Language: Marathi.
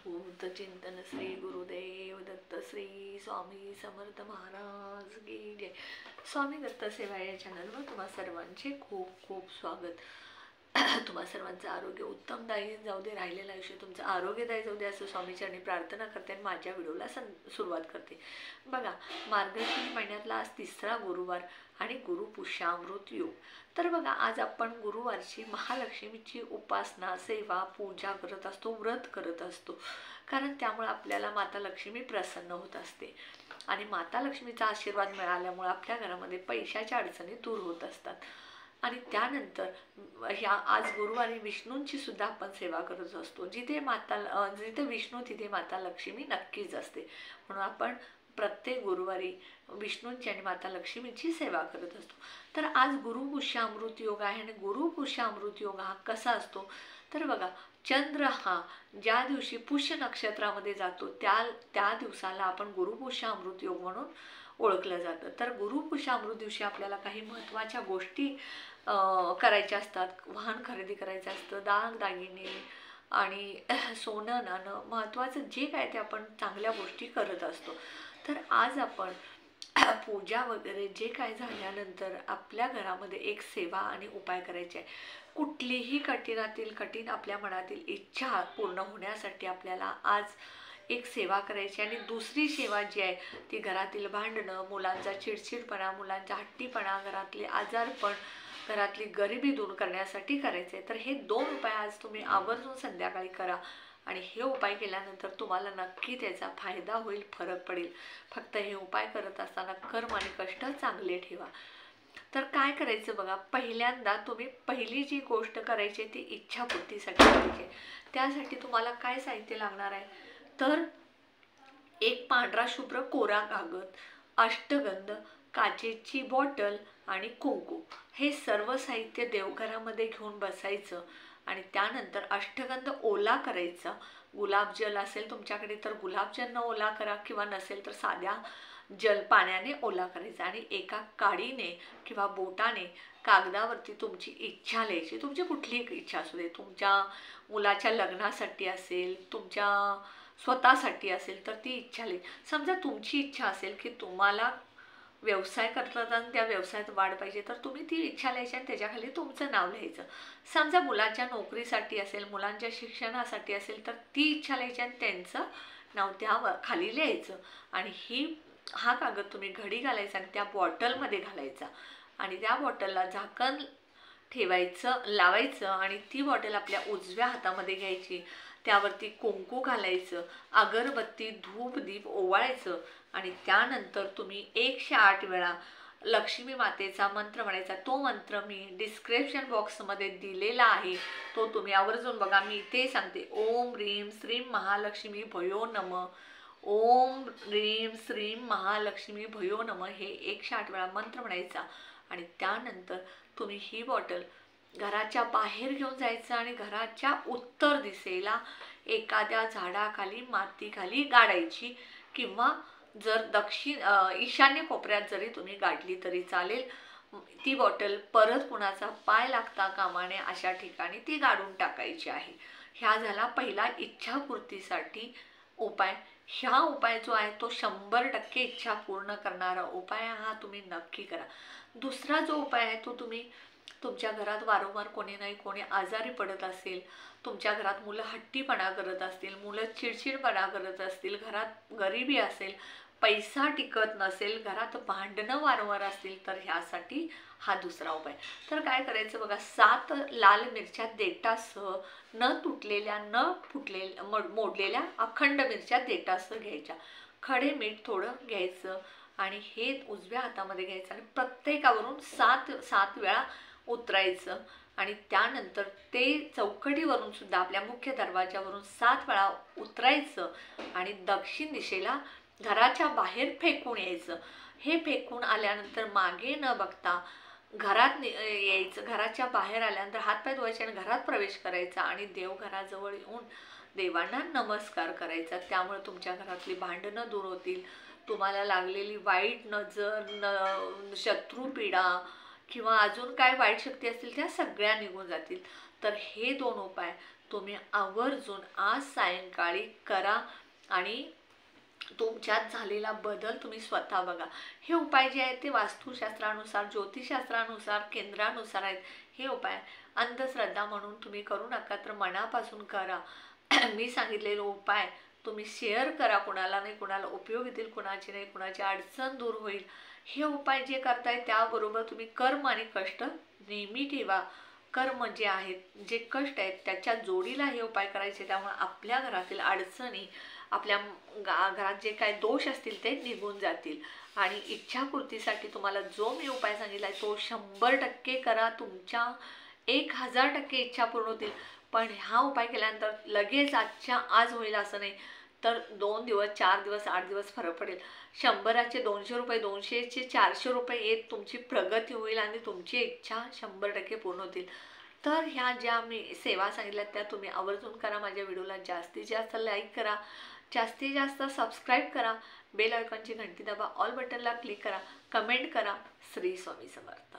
अवधूत चिंतन श्री गुरुदेव दत्त श्री स्वामी समर्थ महाराज की जय। स्वामी दत्त सेवा या चॅनलवर तुम्हा सर्वांचे खूप खूप स्वागत। तुम्हा सर्वांचं आरोग्य उत्तमदायी जाऊ दे, राहिलेलं आयुष्य तुमचं आरोग्यदायी जाऊ दे असं स्वामीचरणी प्रार्थना करते आणि माझ्या व्हिडिओला सुरुवात करते। बघा, मार्गशीर्ष महिन्यातला आज तिसरा गुरुवार आणि गुरुपुष्यामृत योग। तर बघा, आज आपण गुरुवारची महालक्ष्मीची उपासना, सेवा, पूजा करत असतो, व्रत करत असतो, कारण त्यामुळे आपल्याला माता लक्ष्मी प्रसन्न होत असते आणि माता लक्ष्मीचा आशीर्वाद मिळाल्यामुळे आपल्या घरामध्ये पैशाच्या अडचणी दूर होत असतात। आणि त्यानंतर ह्या आज गुरुवारी विष्णूंची सुद्धा आपण सेवा करत असतो। जिथे विष्णू तिथे माता लक्ष्मी नक्कीच असते, म्हणून आपण प्रत्येक गुरुवारी विष्णूंची आणि माता लक्ष्मीची सेवा करत असतो। तर आज गुरुपुष्यामृत योग आहे आणि गुरुपुष्यामृत योग हा कसा असतो तर बघा, चंद्र हा ज्या दिवशी पुष्य नक्षत्रामध्ये जातो त्या दिवसाला आपण गुरुपुष्यामृत योग म्हणून ओळखलं जातं। तर गुरुपुष्यामृत दिवशी आपल्याला काही महत्त्वाच्या गोष्टी करायच्या असतात। वाहन खरेदी करायचं असतं, दागिने आणि सोनं नाणं, महत्त्वाचं जे काय ते आपण चांगल्या गोष्टी करत असतो। तर आज आपण पूजा वगैरे जे काय झाल्यानंतर आपल्या घरामध्ये एक सेवा आणि उपाय करायचे आहे। कुठलीही कठीणातील कठीण आपल्या मनातील इच्छा पूर्ण होण्यासाठी आपल्याला आज एक सेवा करायची आणि दुसरी सेवा जी आहे ती घरातील भांडणं, मुलांचा चिडचिडपणा, मुलांचा हट्टीपणा, घरातले आजारपण, घरातली गरिबी दूर करण्यासाठी करायचे। तर हे दोन उपाय आज तुम्ही आवर्जून संध्याकाळी करा आणि हे उपाय केल्यानंतर तुम्हाला नक्की त्याचा फायदा होईल, फरक पडेल। फक्त हे उपाय करत असताना कर्म आणि कष्ट चांगले ठेवा। तर काय करायचं बघा, पहिल्यांदा तुम्ही पहिली जी गोष्ट करायची ती इच्छापूर्तीसाठी करायची। त्यासाठी तुम्हाला काय साहित्य लागणार आहे तर एक पांढरा शुभ्र कोरा कागद, अष्टगंध, काचेची बॉटल आणि कुंकू, हे सर्व साहित्य देवघरामध्ये घेऊन बसायचं आणि त्यानंतर अष्टगंध ओला करायचा। गुलाबजल असेल तुमच्याकडे तर गुलाबजलनं ओला करा किंवा नसेल तर साध्या पाण्याने ओला करायचा आणि एका काडीने किंवा बोटाने कागदावरती तुमची इच्छा लिहायची। तुमची कुठलीही इच्छा असू दे, तुमच्या मुलाच्या लग्नासाठी असेल, तुमच्या स्वतःसाठी असेल तर ती इच्छा लिहि। समजा तुमची इच्छा असेल की तुम्हाला व्यवसाय करतात आणि त्या व्यवसायात वाढ पाहिजे तर तुम्ही ती इच्छा लिहायची आणि त्याच्याखाली तुमचं नाव लिहायचं। समजा मुलाच्या नोकरीसाठी असेल, मुलांच्या शिक्षणासाठी असेल तर ती इच्छा लिहायची आणि त्यांचं नाव त्यावर खाली लिहायचं आणि हा कागद तुम्ही घडी घालायचा आणि त्या बॉटलमध्ये घालायचा आणि त्या बॉटलला झाकण ठेवायचं, लावायचं आणि ती बॉटल आपल्या उजव्या हातामध्ये घ्यायची, त्यावरती कुंकू घालायचं, अगरबत्ती, धूप, दीप ओवाळायचं आणि त्यानंतर तुम्ही 108 वेळा लक्ष्मी मातेचा मंत्र म्हणायचा। तो मंत्र मी डिस्क्रिप्शन बॉक्समध्ये दिलेला आहे, तो तुम्ही आवर्जून बघा। मी ते सांगते, ओम ह्रीं श्रीं महालक्ष्मी भयो नमः, ओम ह्रीं श्रीं महालक्ष्मी भयो नमः, हे 108 वेळा मंत्र म्हणायचा आणि त्यानंतर तुम्ही ही बॉटल घराच्या बाहेर घेऊन जायचं आणि घराच्या उत्तर दिशेला एखाद्या झाडाखाली, मातीखाली गाडायची किंवा जर ईशान्य कोपऱ्यात जरी तुम्ही गाडली तरी चालेल। ती बॉटल परत कुणाचा पाय लागता कामा नये अशा ठिकाणी ती गाडून टाकायची आहे। ह्या झाला पहिला इच्छापूर्तीसाठी उपाय। ह्या उपाय जो आहे तो 100% इच्छा पूर्ण करणारा उपाय, हा तुम्ही नक्की करा। दुसरा जो उपाय आहे तो तुम्ही तुमच्या घरात वारंवार कोणी नाही कोणी आजारी पडत असेल, तुमच्या घरात मुलं हट्टीपणा करत असतील, मुलं चिडचिडपणा करत असतील, घरात गरिबी असेल, पैसा टिकत नसेल, घरात भांडणं वारंवार असतील तर ह्यासाठी हा दुसरा उपाय। तर काय करायचं बघा, 7 लाल मिरच्या देठासह न तुटलेल्या मोडलेल्या अखंड मिरच्या देठासह घ्यायच्या, खडे मीठ थोडं घ्यायचं आणि हे उजव्या हातामध्ये घ्यायचं आणि प्रत्येकावरून 7 वेळा उतरायचं आणि त्यानंतर ते चौकटीवरून सुद्धा आपल्या मुख्य दरवाजावरून 7 वेळा उतरायचं आणि दक्षिण दिशेला घराच्या बाहेर फेकून यायचं। हे फेकून आल्यानंतर मागे न बघता घरात यायचं, घराच्या बाहेर आल्यानंतर हातपाय धुवायचे आणि घरात प्रवेश करायचा आणि देवघराजवळ येऊन देवांना नमस्कार करायचा। त्यामुळे तुमच्या घरातली भांडणं दूर होतील, तुम्हाला लागलेली वाईट नजर, शत्रुपीडा किंवा अजून काय वाईट शक्ती असतील त्या सगळ्या निघून जातील। तर हे 2 उपाय तुम्ही आवर्जून आज सायंकाळी करा आणि तुमच्यात झालेला बदल तुम्ही स्वतः बघा. हे उपाय जे आहेत ते वास्तुशास्त्रानुसार, ज्योतिषशास्त्रानुसार, केंद्रानुसार आहेत. हे उपाय अंधश्रद्धा म्हणून तुम्ही करू नका, तर मनापासून करा. मी सांगितलेले उपाय तुम्ही शेअर करा, कुणाला नाही कुणाला उपयोग येतील, कुणाची नाही कुणाची अडचण दूर होईल. हे उपाय जे करताय त्याबरोबर तुम्ही कर्म आणि कष्ट नेहमी ठेवा. कर्म जे आहेत, जे कष्ट आहेत त्याच्या जोडीला हे उपाय करायचे. त्यामुळे आपल्या घरातील अडचणी, आपल्या घरात जे काय दोष असतील ते निघून जातील. आणि इच्छापूर्तीसाठी तुम्हाला जो मी उपाय सांगितला तो 100% करा. तुमच्या 1000% इच्छा पूर्ण होतील. पण हा उपाय केल्यानंतर लगेच आजच्या आज होईल असं नाही, तर 2 दिवस, 4 दिवस, 8 दिवस फरक पडेल. 100चे 200 रुपये, 200चे 400 रुपये येत तुमची प्रगती होईल आणि तुमची इच्छा 100% पूर्ण होतील. तर ह्या ज्या मी सेवा सांगितल्यात त्या तुम्ही आवर्जून करा. माझ्या व्हिडिओला जास्तीत जास्त लाईक करा, जास्तीत जास्त सबस्क्राईब करा, बेल आयकॉनची घंटी दाबा, ऑल बटनला क्लिक करा, कमेंट करा. श्री स्वामी समर्थ.